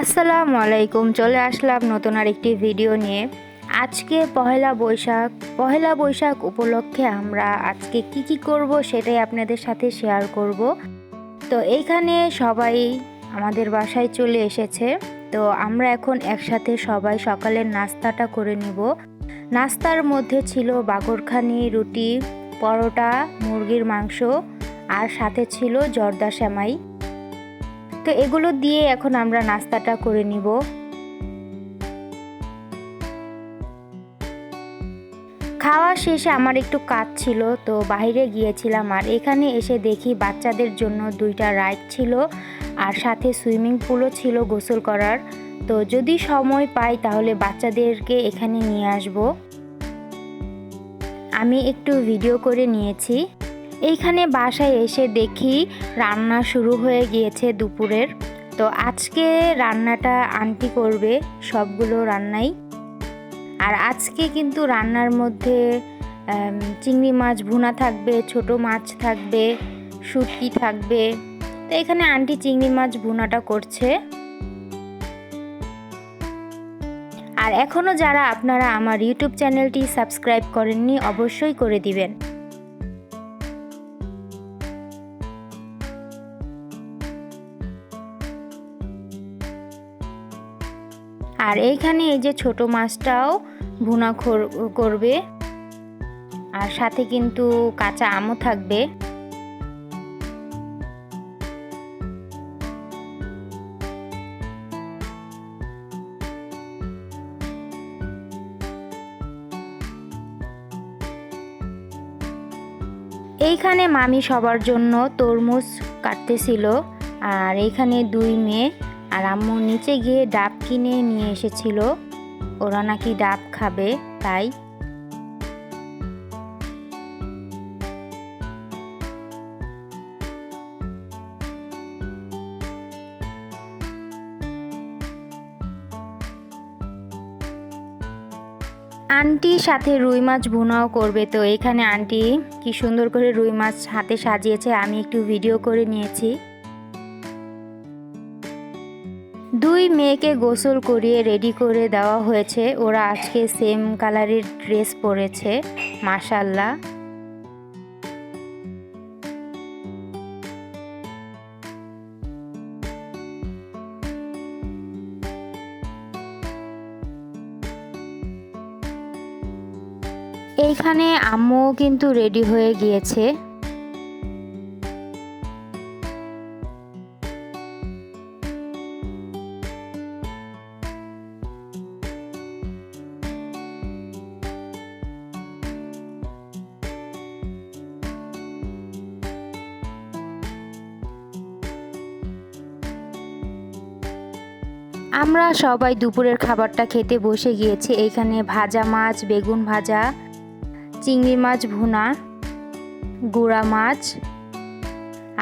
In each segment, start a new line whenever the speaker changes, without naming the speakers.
আসসালামু আলাইকুম। চলে আসলাম নতুন আরেকটি ভিডিও নিয়ে। আজকে পহেলা বৈশাখ উপলক্ষে আমরা আজকে কি করব সেটাই আপনাদের সাথে শেয়ার করব। তো এইখানে সবাই আমাদের বাসায় চলে এসেছে। তো আমরা এখন একসাথে সবাই সকালের নাস্তাটা করে নিব। নাস্তার মধ্যে ছিল বাগরখানি, রুটি, পরোটা, মুরগির মাংস আর সাথে ছিল জর্দা সেমাই। তো এগুলো দিয়ে এখন আমরা নাস্তাটা করে নিব। খাওয়া শেষে আমার একটু কাজ ছিল, তো বাইরে গিয়েছিলাম। আর এখানে এসে দেখি বাচ্চাদের জন্য 2টা রাইড ছিল আর সাথে সুইমিং পুলও ছিল গোসল করার। তো যদি সময় পাই তাহলে বাচ্চাদেরকে এখানে নিয়ে আসব। আমি একটু ভিডিও করে নিয়েছি। এইখানে বাসায় এসে দেখি রান্না শুরু হয়ে গিয়েছে দুপুরের। তো আজকে রান্নাটা আন্টি করবে, সবগুলো রান্নাই। আর আজকে কিন্তু রান্নার মধ্যে চিংড়ি মাছ ভুনা থাকবে, ছোট মাছ থাকবে, শুটকি থাকবে। তো এখানে আন্টি চিংড়ি মাছ ভুনাটা করছে। আর এখনও যারা আপনারা আমার ইউটিউব চ্যানেলটি সাবস্ক্রাইব করেননি অবশ্যই করে দিবেন। আর এইখানে এই যে ছোট মাছটাও ভুনা করবে আর সাথে কিন্তু কাঁচা আমও থাকবে। এইখানে মামি সবার জন্য তরমুজ কাটতেছিল। আর এইখানে 2 মেয়ে আর আম্মু নিচে গিয়ে ডাব কিনে নিয়ে এসেছিল। ওরা নাকি ডাব খাবে তাই। আন্টি সাথে রুই মাছ ভুনাও করবে। তো এখানে আন্টি কি সুন্দর করে রুই মাছ হাতে সাজিয়েছে, আমি একটু ভিডিও করে নিয়েছি। 2 মেয়েকে গোসল করিয়ে রেডি করে দেওয়া হয়েছে। ওরা আজকে সেম কালারের ড্রেস পরেছে, মাশাআল্লাহ। এইখানে আম্মু কিন্তু রেডি হয়ে গিয়েছে। আমরা সবাই দুপুরের খাবারটা খেতে বসে গিয়েছি। এইখানে ভাজা মাছ, বেগুন ভাজা, চিংড়ি মাছ ভুনা, গুঁড়া মাছ,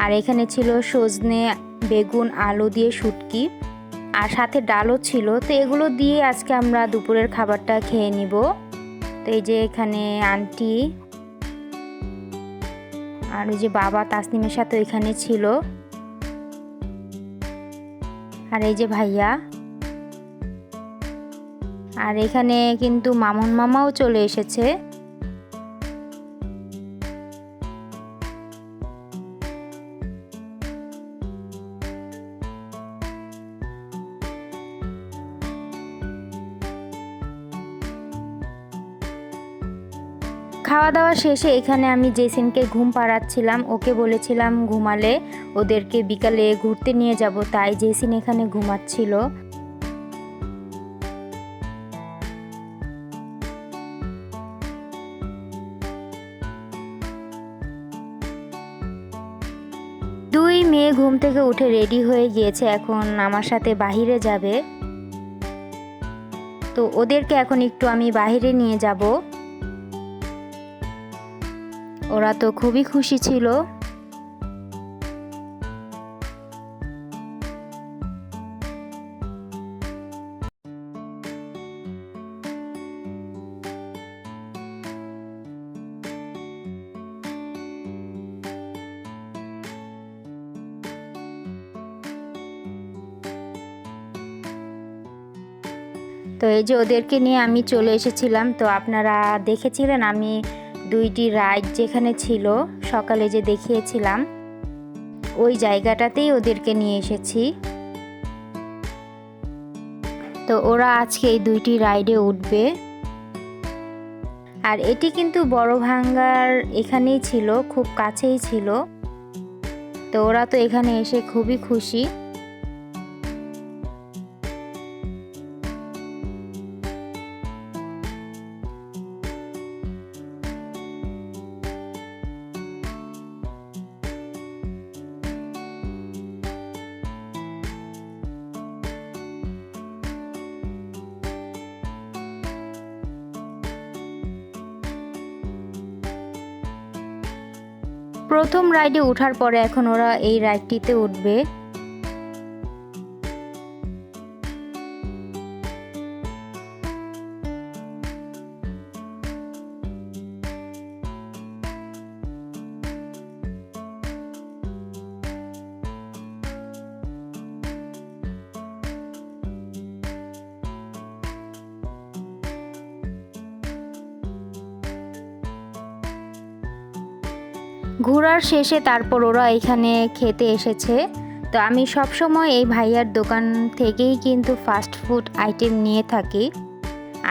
আর এখানে ছিল সজনে, বেগুন, আলু দিয়ে শুটকি, আর সাথে ডালও ছিল। তো এগুলো দিয়ে আজকে আমরা দুপুরের খাবারটা খেয়ে নিব। তো এই যে এখানে আন্টি আর ওই যে বাবা তাসনিমের সাথে ওইখানে ছিল। আর এই যে ভাইয়া। আর এখানে কিন্তু মামুন মামাও চলে এসেছে। খাওয়া দাওয়া শেষে এখানে আমি জেসিনকে ঘুম পাড়াচ্ছিলাম। ওকে বলেছিলাম ঘুমালে ওদেরকে বিকালে ঘুরতে নিয়ে যাব, তাই জেসিন এখানে ঘুমাচ্ছিল। দুই মেয়ে ঘুম থেকে উঠে রেডি হয়ে গিয়েছে, এখন আমার সাথে বাহিরে যাবে। তো ওদেরকে এখন একটু আমি বাহিরে নিয়ে যাব। ওরা তো খুবই খুশি ছিল। তো এই যে ওদেরকে নিয়ে আমি চলে এসেছিলাম। তো আপনারা দেখেছিলেন আমি 2টি রাইড যেখানে ছিল সকালে যে দেখিয়েছিলাম, ওই জায়গাটাতেই ওদেরকে নিয়ে এসেছি। তো ওরা আজকে এই 2টি রাইডে উঠবে। আর এটি কিন্তু বড় ভাঙ্গার এখানেই ছিল, খুব কাছেই ছিল। তো ওরা তো এখানে এসে খুবই খুশি। প্রথম রাইডে ওঠার পরে এখন ওরা এই রাইডটিতে উঠবে। ঘোরার শেষে তারপর ওরা এখানে খেতে এসেছে। তো আমি সব সময় এই ভাইয়ার দোকান থেকেই কিন্তু ফাস্ট ফুড আইটেম নিয়ে থাকি।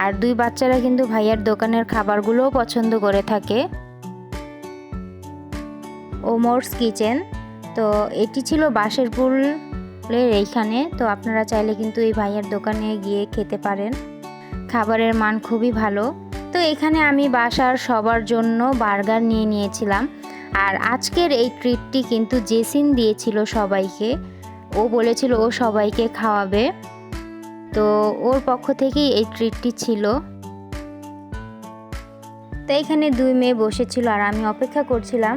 আর 2 বাচ্চারা কিন্তু ভাইয়ার দোকানের খাবারগুলোও পছন্দ করে থাকে। ওমরস কিচেন। তো এটি ছিল বাঁশেরপুলের এইখানে। তো আপনারা চাইলে কিন্তু এই ভাইয়ার দোকানে গিয়ে খেতে পারেন, খাবারের মান খুবই ভালো। তো এখানে আমি বাসার সবার জন্য বার্গার নিয়ে নিয়েছিলাম। আর আজকের এই ট্রিটটি কিন্তু জেসিন দিয়েছিল সবাইকে। ও বলেছিল ও সবাইকে খাওয়াবে, তো ওর পক্ষ থেকেই এই ট্রিটটি ছিল। তো এখানে 2 মেয়ে বসেছিল আর আমি অপেক্ষা করছিলাম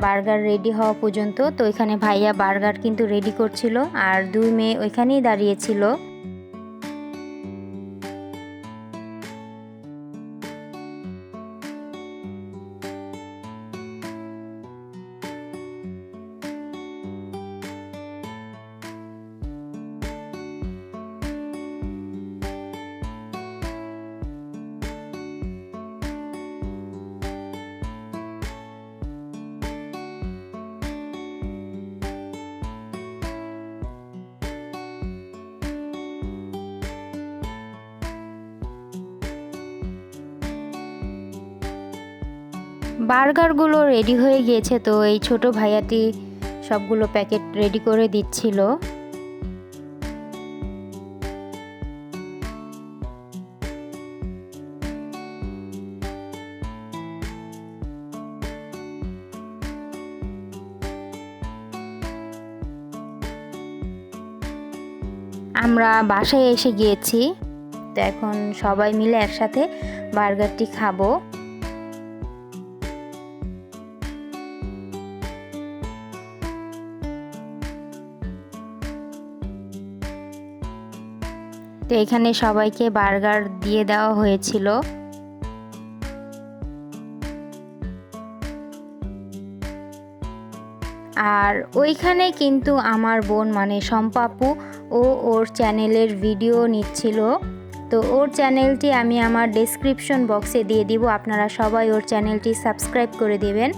বার্গার রেডি হওয়া পর্যন্ত। তো এখানে ভাইয়া বার্গার কিন্তু রেডি করছিল আর 2 মেয়ে ওইখানেই দাঁড়িয়েছিল। বার্গারগুলো রেডি হয়ে গিয়েছে। তো এই ছোট ভাইয়াটি সবগুলো প্যাকেট রেডি করে দিচ্ছিল। আমরা বাসায় এসে গিয়েছি। তো এখন সবাই মিলে একসাথে বার্গারটি খাবো। তো এখানে সবাইকে বার্গার দিয়ে দেওয়া হয়েছিল। আর ওইখানে কিন্তু আমার বোন মানে সম্পাপু ও ওর চ্যানেলের ভিডিও নিচ্ছিল। তো ওর চ্যানেলটি আমি আমার ডেসক্রিপশন বক্সে দিয়ে দিব, আপনারা সবাই ওর চ্যানেলটি সাবস্ক্রাইব করে দেবেন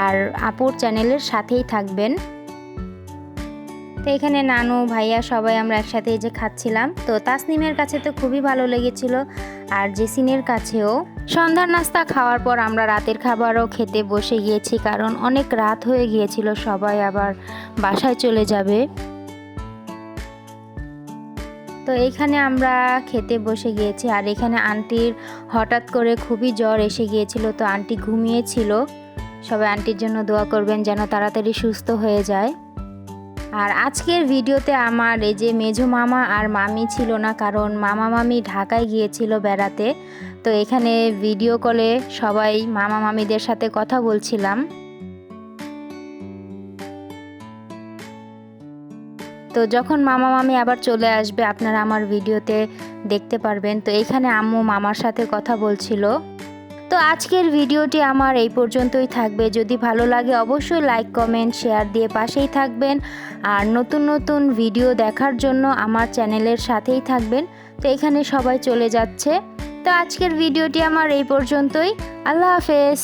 আর আপুর চ্যানেলের সাথেই থাকবেন। তো এখানে নানু ভাইয়া সবাই আমরা একসাথে যে খাচ্ছিলাম। তো তাসনিমের কাছে তো খুবই ভালো লেগেছিল আর জেসিনের কাছেও। সন্ধ্যার নাস্তা খাওয়ার পর আমরা রাতের খাবারও খেতে বসে গিয়েছি, কারণ অনেক রাত হয়ে গিয়েছিল, সবাই আবার বাসায় চলে যাবে। তো এইখানে আমরা খেতে বসে গিয়েছি আর এখানে আন্টির হঠাৎ করে খুবই জ্বর এসে গিয়েছিল। তো আন্টি ঘুমিয়েছিল। সবাই আন্টির জন্য দোয়া করবেন যেন তাড়াতাড়ি সুস্থ হয়ে যায়। আর আজকের ভিডিওতে আমার এই যে মেজো মামা আর মামি ছিল না, কারণ মামা মামি ঢাকায় গিয়েছিল বেড়াতে। তো এখানে ভিডিও কলে সবাই মামা মামিদের সাথে কথা বলছিলাম। তো যখন মামা মামি আবার চলে আসবে আপনারা আমার ভিডিওতে দেখতে পারবেন। তো এখানে আম্মু মামার সাথে কথা বলছিল। তো আজকের ভিডিওটি আমার এই পর্যন্তই থাকবে। যদি ভালো লাগে অবশ্যই লাইক কমেন্ট শেয়ার দিয়ে পাশেই থাকবেন, আর নতুন নতুন ভিডিও দেখার জন্য আমার চ্যানেলের সাথেই থাকবেন। তো এখানে সবাই চলে যাচ্ছে। তো আজকের ভিডিওটি আমার এই পর্যন্তই। আল্লাহ হাফেজ।